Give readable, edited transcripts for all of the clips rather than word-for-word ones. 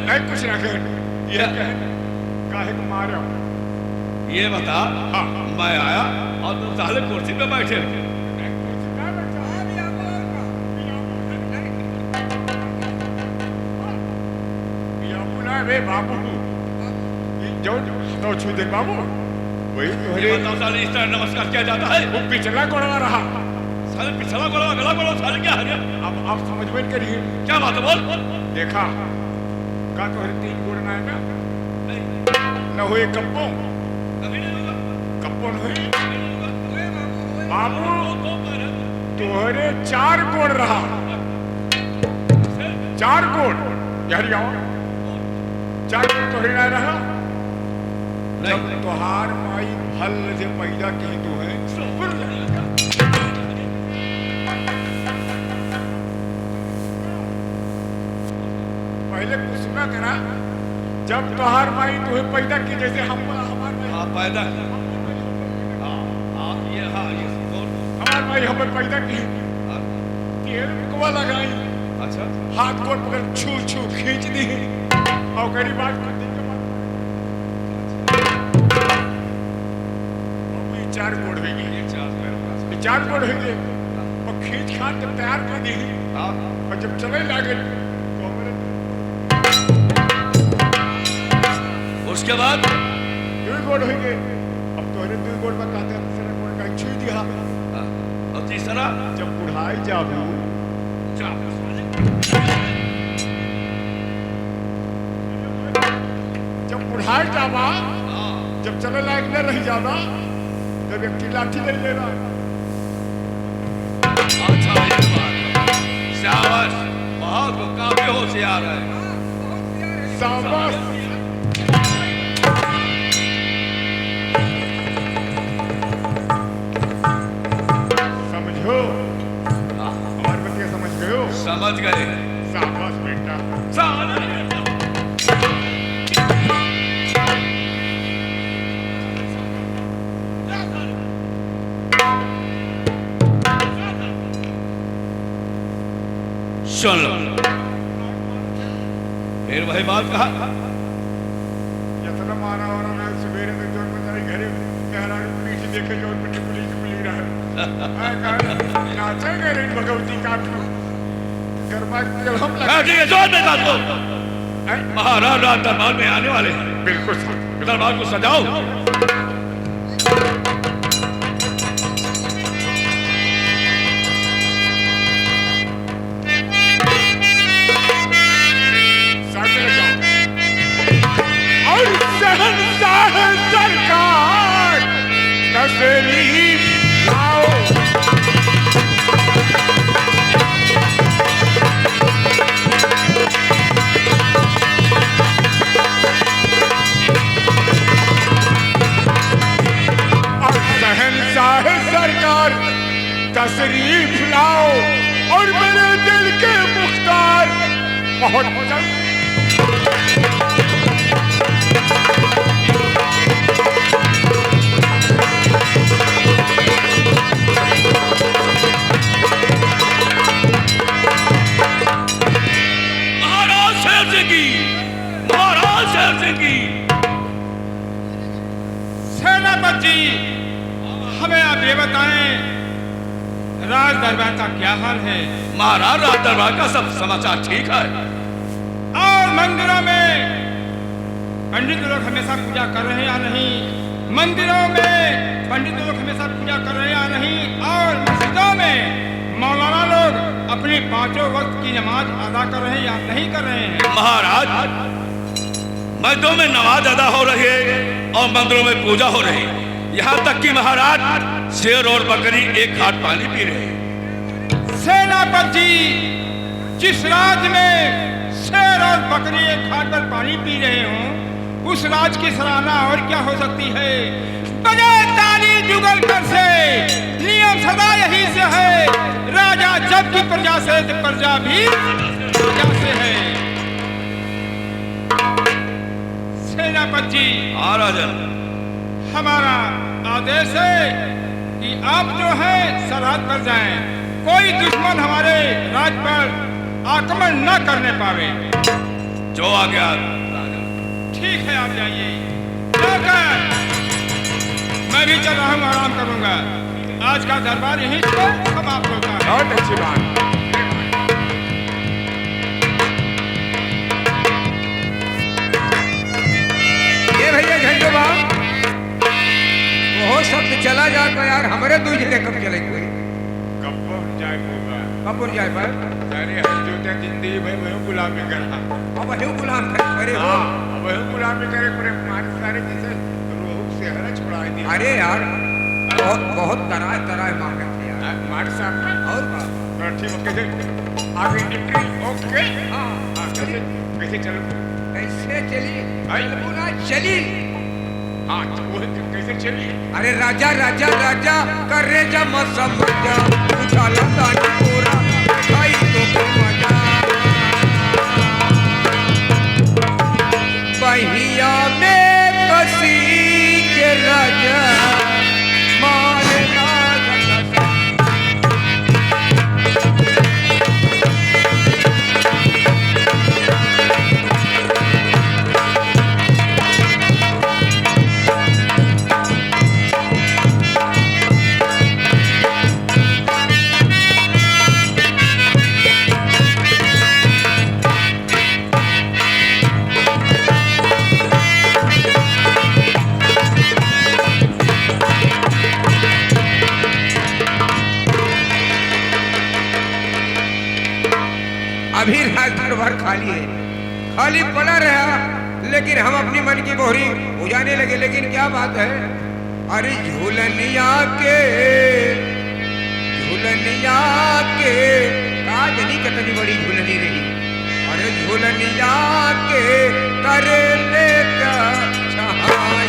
नहीं कुछ ना कर, ये काहे को मारो? ये बता, हाँ मैं आया और तुम साले कुर्सी पे बैठे हो। रे बाबू जो तो छू दे बाबू, वही ये बताओ साले इस तरह नमस्कार किया जाता है? वो पिछला गोड़वा रहा साले पिछला गोला गला गोला साले क्या है? अब समझ में करिए क्या बात है बोल? देखा का तो हर तीन गोड़ ना है ना, नहीं न हुए कप्पो, कभी नहीं होगा, कप्पो न हुए बाबू तोहरे चार गोड़ रहा, चार गोड़ यार आओ, चार गोड़ तोहरे ना रहा। जब तोहार माई फल से पैदा की तू है, पहले कुछ सुना करा, जब तोहार माई तुम्हें पैदा की, जैसे हम हमारे पैदा हमार माई हमें पैदा की, तेल मुकवा लगाई, अच्छा हाथ गोड़ पकड़ छू छू खींच दी और करी बात करने के बाद ये चार गोड़ हुई, ये चार गोड़ हुई और खींच खाच जब तैयार कर दी और जब चले लगे तो हमारे उसके बाद दो गोड़ हुई गए। अब तोहरे दो गोड़ में कहते हैं तीसरा गोड़ का छू दिया और तीसरा जब बुढ़ाई जाबू जब बुढ़ाई जावा, जब चले लायक न रही जावा, जब एक लाठी ले लेना। अच्छा ये बात, शाबाश, बहुत काफी होशियार है, शाबाश। समझो हमारे बच्चे समझ गए हो? समझ गए। शाबाश बेटा। सुन लो, फिर वही बात कहा, जितना मारा और ना सवेरे में जोर में तेरे घरे कहरा पीठ देखे जोर में पुलिस मिली रहा है, नाचे गए भगवती का गरबा जब हम लगा ठीक है जोर में बात को, महाराज रात दरबार में आने वाले हैं, बिल्कुल दरबार को सजाओ। सरकार तशरीफ लाओ, और शहंशाह सरकार तशरीफ लाओ और मेरे दिल के मुख्तार बहुत जल्द सेनापति जी, हमें आप ये बताएं राज दरबार का क्या हाल है? महाराज राज दरबार का सब समाचार ठीक है, और मंदिरों में पंडित लोग हमेशा पूजा कर रहे हैं या नहीं? मंदिरों में पंडित लोग हमेशा पूजा कर रहे हैं या नहीं? और मस्जिदों में मौलाना लोग अपनी पांचों वक्त की नमाज अदा कर रहे हैं या नहीं कर रहे हैं? महाराज मस्जिदों में नमाज अदा हो रही है और मंदिरों में पूजा हो रही है, यहाँ तक कि महाराज शेर और बकरी एक घाट पानी पी रहे हैं। सेनापति जी, जिस राज्य में शेर और बकरी एक घाट पर पानी पी रहे हों, उस राज की सराहना और क्या हो सकती है? बजे ताली जुगल कर से नियम सदा यही से है, राजा जब की प्रजा से प्रजा भी राजा से है। सेनापति जी, राजा हमारा आदेश है कि आप जो है सरहद पर जाएं, कोई दुश्मन हमारे राज पर आक्रमण न करने पावे। जो आ गया। ठीक है, आप जाइए। जाकर मैं भी चल रहा हूँ, आराम करूंगा। आज का दरबार यहीं से समाप्त होता है। बहुत अच्छी बात। ये भैया झंडू बाम बहुत शब्द चला जाए तो यार हमारे दो जगह कब चले कोई कब पहुंच जाए होगा। कब पहुंच जाए पर अरे हम जो थे जिंदगी भाई वही गुलामी करा। अब वही गुलाम करे। अरे हो हाँ, वही गुलामी करे पूरे मारे सारे जैसे रोह से हरा छुड़ा दिया। अरे यार बहुत बहुत तराय तराय मांगे थे यार। मार साहब ना और बात हाँ, ठीक है। कैसे आगे निकली? ओके। हाँ हाँ, कैसे कैसे चलो? कैसे चली आई। चलबुना चली। हाँ, वो कैसे चली? अरे राजा राजा राजा करे जब समझा उछाला दानी पूरा खाई तो मजा बहिया में कसी के राजा मारे राजा। अभी रात भर खाली है, खाली पड़ा रहा, लेकिन हम अपनी मन की बोहरी बुझाने लगे। लेकिन क्या बात है, अरे झूलनिया के काजनी कितनी बड़ी झूलनी रही। अरे झूलनिया के करे ले छहाई।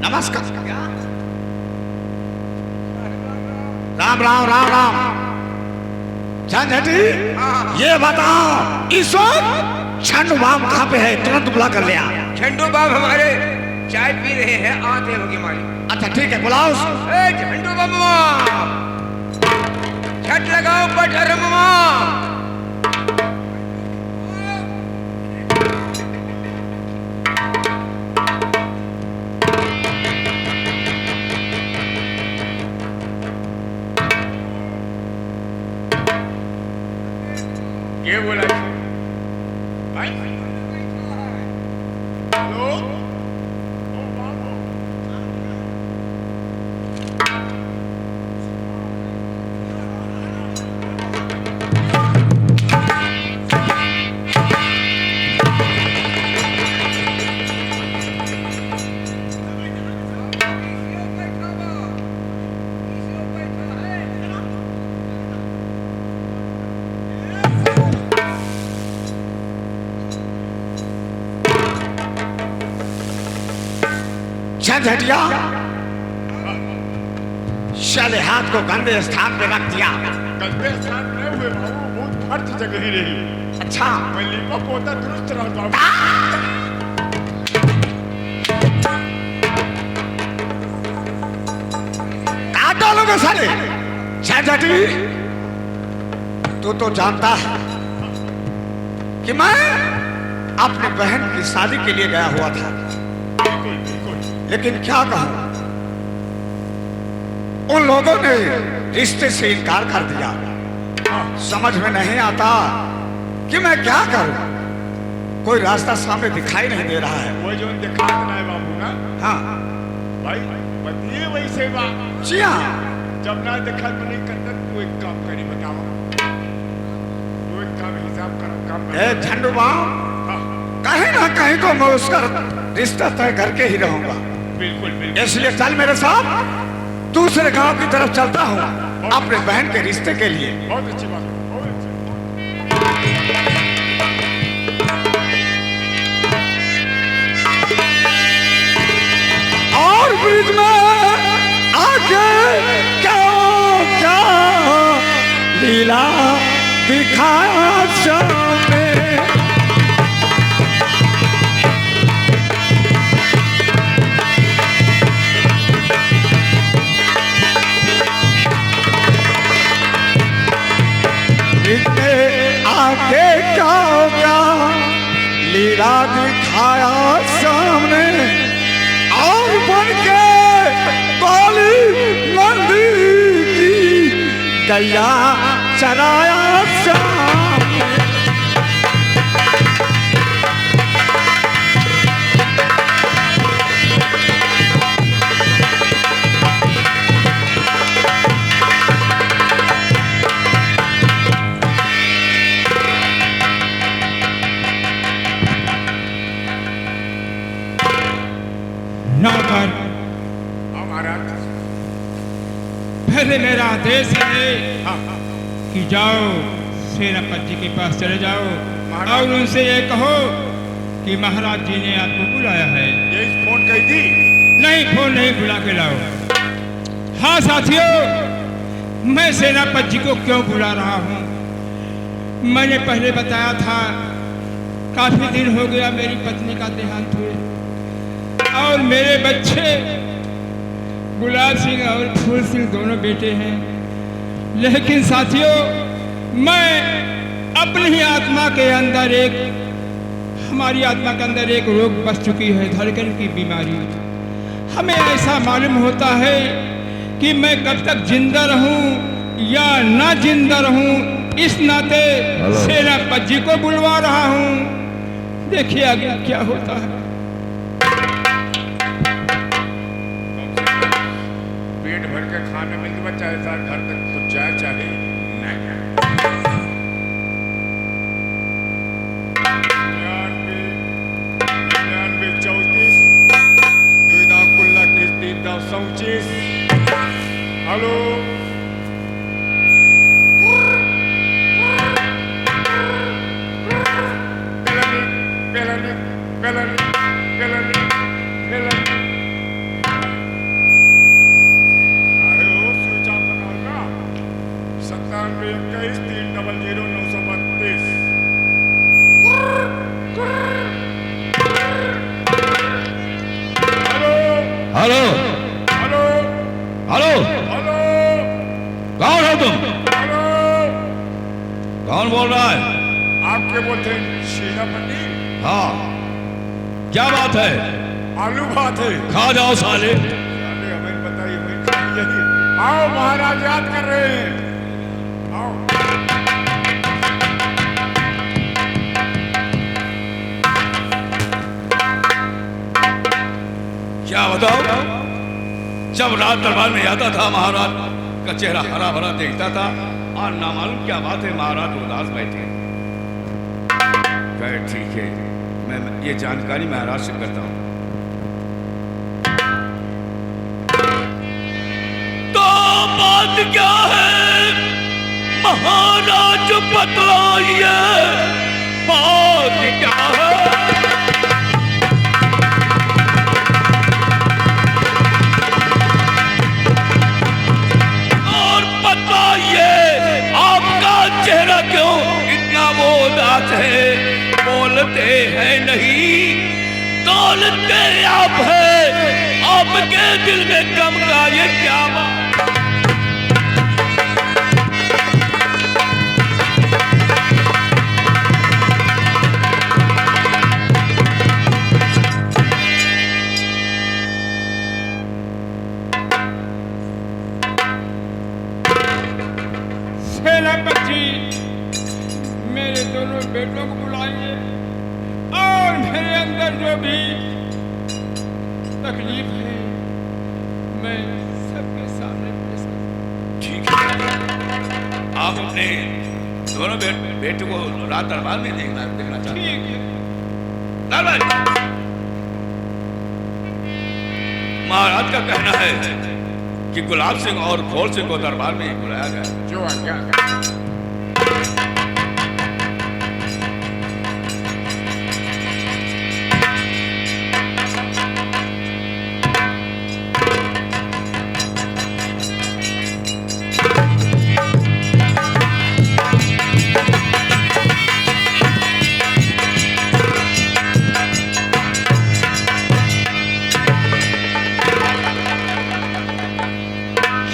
नमस्कार। राम राम राम राम। झंझटी ये बताओ इस वक्त झंडू बाम कहाँ पे है? तुरंत बुला कर ले आ। झंडू बाम हमारे चाय पी रहे हैं, आते होंगे मालिक। अच्छा ठीक है, बुलाओ। ए झंडू बाबा छठ लगाओ पठर मामा। ये बोला भाई। हेलो ओ बाबू। झंझटिया चले हाथ को गंदे स्थान पे रख दिया। गंदे स्थान में हुए बाबू, बहुत फर्ज जगह ही रही। अच्छा मैं लीपा पोता दुरुस्त रहता हूँ। काट डालोगे सारे। झंझटी तू तो जानता है कि मैं अपनी बहन की शादी के लिए गया हुआ था, लेकिन क्या कहूं उन लोगों ने रिश्ते से इनकार कर दिया। समझ में नहीं आता कि मैं क्या करूं। कोई रास्ता सामने दिखाई नहीं दे रहा है। वो जो दिखा ना है बाबू ना, हाँ भाई बताइए वैसे बात। जी हाँ, जब ना दिखा तो नहीं करता, तू एक काम करी बताओ, तू एक काम हिसाब करो, काम ए झंडू बाम, कहीं ना कहीं तो मैं उसका रिश्ता तय करके ही रहूंगा। बिल्कुल बिल्कुल। इसलिए चल मेरे साथ, दूसरे गांव की तरफ चलता हूँ अपने बहन के रिश्ते के लिए। बहुत अच्छी बात है, बहुत अच्छी। और ब्रिज में आके क्या क्या लीला दिखाया सामने। आके क्या क्या लीला दिखाया सामने, और बन के काली नंदी की गैया चराया सामने। नौकर, हमारा पहले मेरा आदेश है कि जाओ सेनापति जी के पास चले जाओ और उनसे ये कहो कि महाराज जी ने आपको बुलाया है। ये फोन कही थी? नहीं, फोन नहीं, बुला के लाओ। हाँ साथियों, मैं सेनापति जी को क्यों बुला रहा हूँ, मैंने पहले बताया था। काफी दिन हो गया मेरी पत्नी का देहांत हुए और मेरे बच्चे गुलाब सिंह और फूल सिंह दोनों बेटे हैं। लेकिन साथियों, मैं अपनी ही आत्मा के अंदर हमारी आत्मा के अंदर एक रोग बस चुकी है, धड़कन की बीमारी। हमें ऐसा मालूम होता है कि मैं कब तक जिंदा रहूं या ना जिंदा रहूं, इस नाते सेनापति जी को बुलवा रहा हूं। देखिए आगे क्या होता है। पेट भर के खाने मिल जाए, चाहे साथ घर तक कुछ जाए चाहे नहीं जाए। 94 34 hello hello hello hello, hello कौन हो तुम? हेलो, कौन बोल रहा है? आपके बोलते हैं सेनापति? हाँ, क्या बात है? आलू बात है। खा जाओ साले। साले हमें पता ही, हमें खाइए ही। आओ महाराज याद कर रहे हैं, आओ। क्या बताओ? जब रात दरबार में आता था महाराज का चेहरा हरा भरा देखता था, और ना मालूम क्या बात है महाराज उदास बैठे। कहे ठीक है, मैं ये जानकारी महाराज से करता हूँ। तो बात क्या है महाराज बतलाइए, बात क्या है? चेहरा क्यों इतना वो उदास है? बोलते हैं नहीं, दौलते आप है, आपके दिल में गम का ये क्या बात? दोनों बेटों को बुलाइए और मेरे अंदर जो भी तकलीफ है मैं सबके सामने पेश करूं। ठीक है, आप अपने दोनों बेटों को रात दरबार में देखना चाहते हैं? ठीक है। दरबार महाराज का कहना है कि गुलाब सिंह और खोल सिंह को दरबार में बुलाया गया। जो आज्ञा।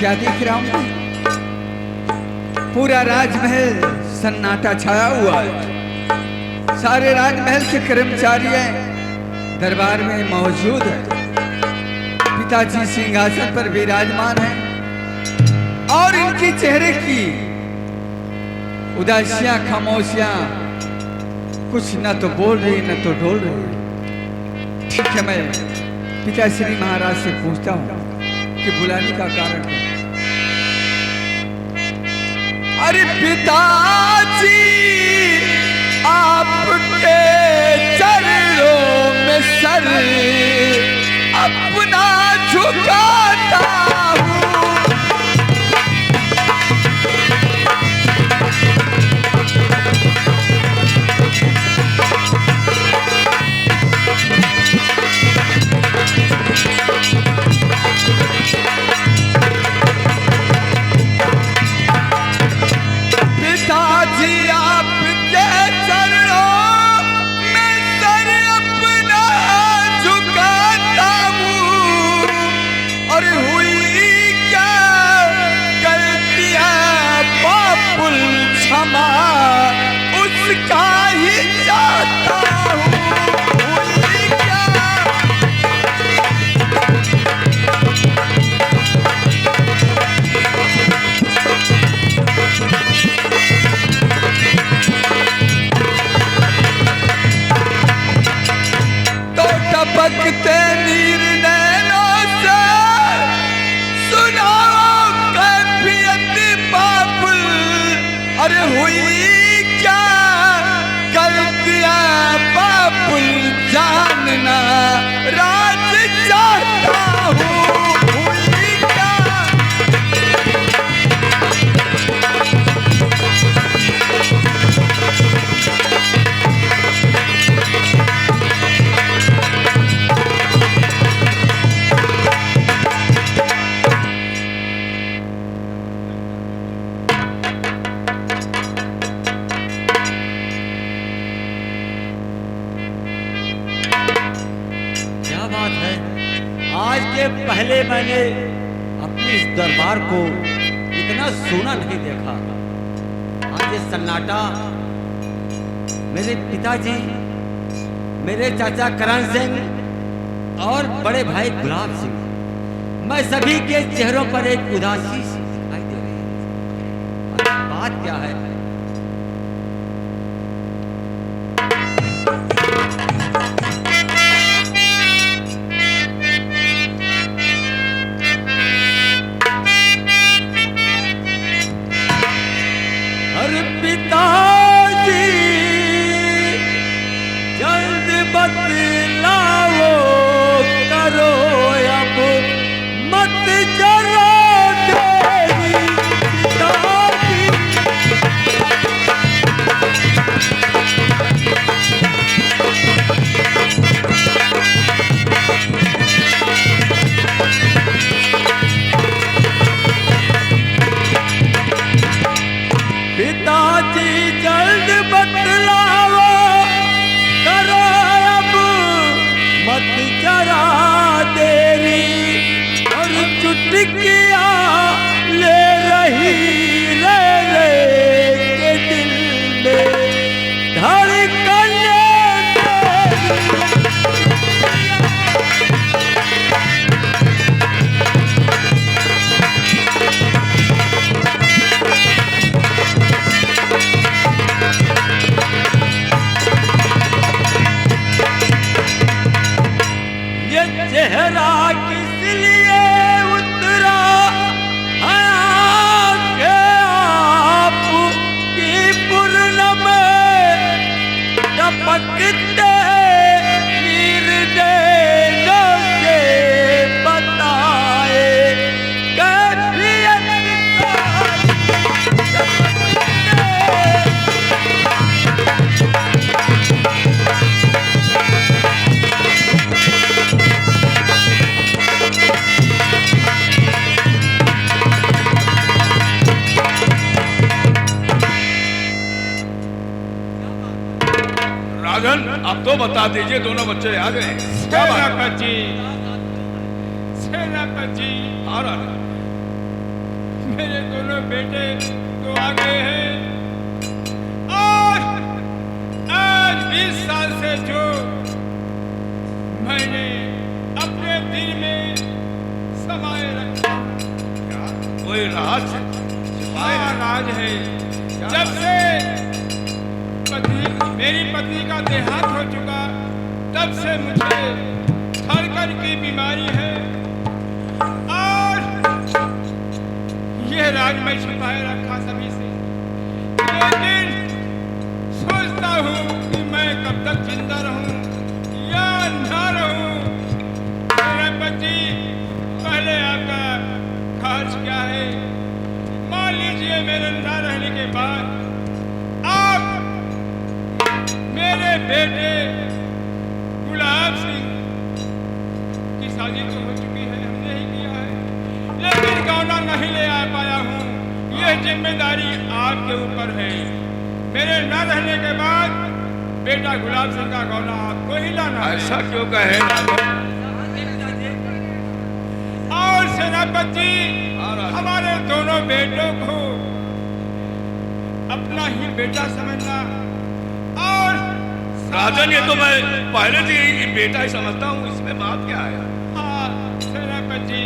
क्या देख रहा हूं? पूरा राजमहल सन्नाटा छाया हुआ है। सारे राजमहल के कर्मचारी दरबार में मौजूद है। पिताजी सिंहासन पर विराजमान है और इनके चेहरे की उदासियां, खामोशियां कुछ न तो बोल रही न तो डोल रही। ठीक है, मैं पिताश्री महाराज से पूछता हूँ कि बुलाने का कारण है। अरे पिताजी, आपके चरणों में सर अपना झुकाता हूँ। पिताजी, आपके चरणों में सर अपना झुकाता हूँ। और हुई क्या गलतियाँ बापुल क्षमा उसका ही चाहता हूँ। हुई क्या टपकते नीर नैनों से सुनाओ कैफियत बाबुल। अरे हुई क्या गलतियां बाबुल, जानना राज चाहता हूँ। हुई क्या पहले मैंने अपने इस दरबार को इतना सोना नहीं देखा। आज ये सन्नाटा मेरे पिताजी, मेरे चाचा करण सिंह और बड़े भाई गुलाब सिंह, मैं सभी के चेहरों पर एक उदासी सी दिखाई दे रही है। बात क्या है? पिताजी जल्द बतलाओ, करो अब मत जरा देरी। पिताजी चमकते निर्देशों से बताए कैफियत राजन, अब तो बता दीजिए दोनों बच्चे आ गए। क्या बात है? सेनापति सेनापति हाँ राजा, मेरे दोनों बेटे तो आ गए हैं। और आज 20 साल से जो मैंने अपने दिल में समाये रखा, कोई राज हाँ राज है। जब से मेरी पत्नी का देहांत हो चुका, तब से मुझे धड़कन की बीमारी है और यह राज मैं छुपाए रखा सभी से। लेकिन सोचता हूँ कि मैं कब तक जिंदा रहूं या ना रहूं। मेरा पति, पहले आपका खर्च क्या है? मान लीजिए मेरे ना रहने के बाद आप मेरे बेटे गुलाब सिंह की शादी तो हो चुकी है, हमने ही किया है, लेकिन गौना नहीं ले आ पाया हूँ। यह जिम्मेदारी आपके ऊपर है। मेरे न रहने के बाद बेटा गुलाब सिंह का गौना आपको ही लाना है। ऐसा क्यों कहे राजन? और सेनापति, हमारे दोनों बेटों को अपना ही बेटा समझना। और राजन, ये तो मैं पहले से ही बेटा ही समझता हूँ, इसमें बात क्या है? हाँ सेनापति,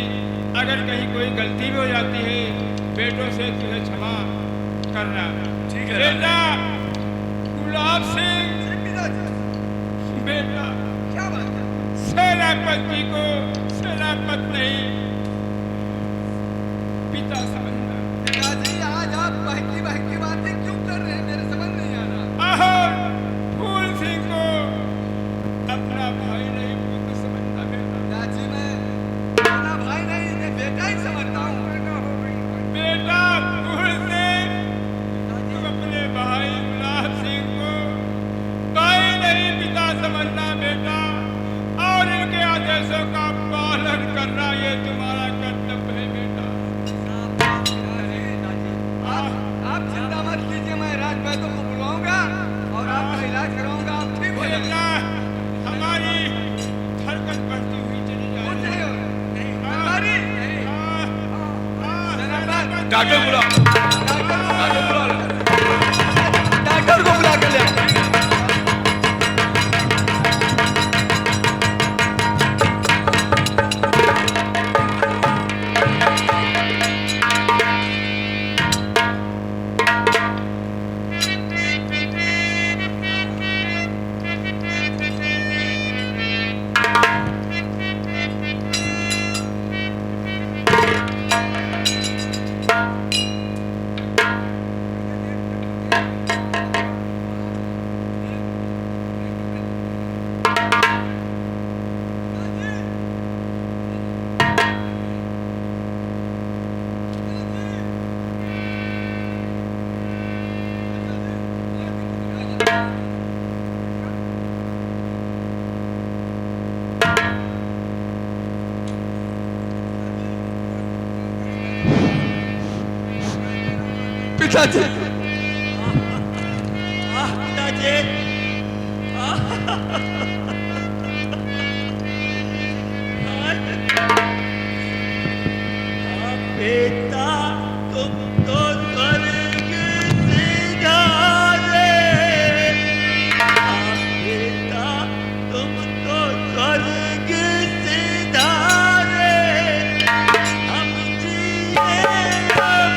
अगर कहीं कोई गलती भी हो जाती है, बेटों से तुझे क्षमा करना। ठीक है बेटा गुलाब सिंह, बेटा क्या बात है? सेनापति को सेनापति नहीं, पिता समझना। पिताजी, आज आप बहकी बहकी बातें क्यों कर रहे हैं? मेरे समझ नहीं आ रहा। और फूल सिंह को अपना भाई नहीं, पुत्र समझना। बेटा पिताजी, मैं अपना भाई नहीं, मैं बेटा ही समझता हूँ। बेटा फूल सिंह, तुम अपने भाई गुलाब सिंह को भाई नहीं, पिता समझना बेटा। और इनके आदेशों का पालन करना ये तुम्हारा कर्तव्य है बेटा। आप चिंता मत कीजिए, मैं राज वैद्यों को बुलाऊंगा और आपका इलाज कराऊंगा। आप ठीक हो जाएंगे। हमारी धड़कन बढ़ती हुई चली कुछ जाएगी। नहीं होगा। सरदारी, डॉक्टर बुला, डॉक्टर बुला। डॉक्टर को बुला कर ले आओ। पिताजी, पिताजी, बेटा तुम तो स्वर्ग से जाने, बेटा तुम तो स्वर्ग से जाने, हम जिए अब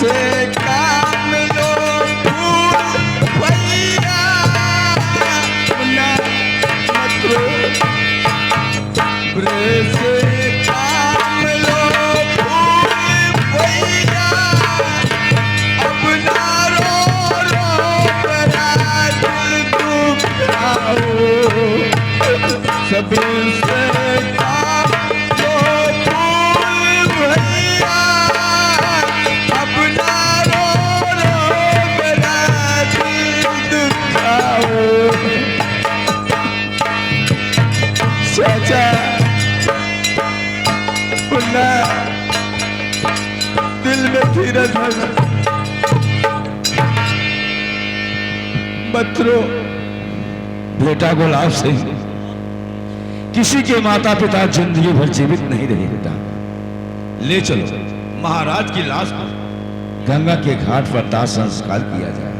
से काम लो फूल भैया अपना मत रो से काम लो फूल भैया अपना रो मेरा दिल दुखाओ सबसे काम लो फूल भैया अपना रो मेरा दिल दुखाओ चाचा पुन्ना दिल में धीरज मत रो बेटा गुलाब सिंह, किसी के माता पिता जिंदगी भर जीवित नहीं रहे बेटा। ले चलो महाराज की लाश को गंगा के घाट पर दाह संस्कार किया जाए।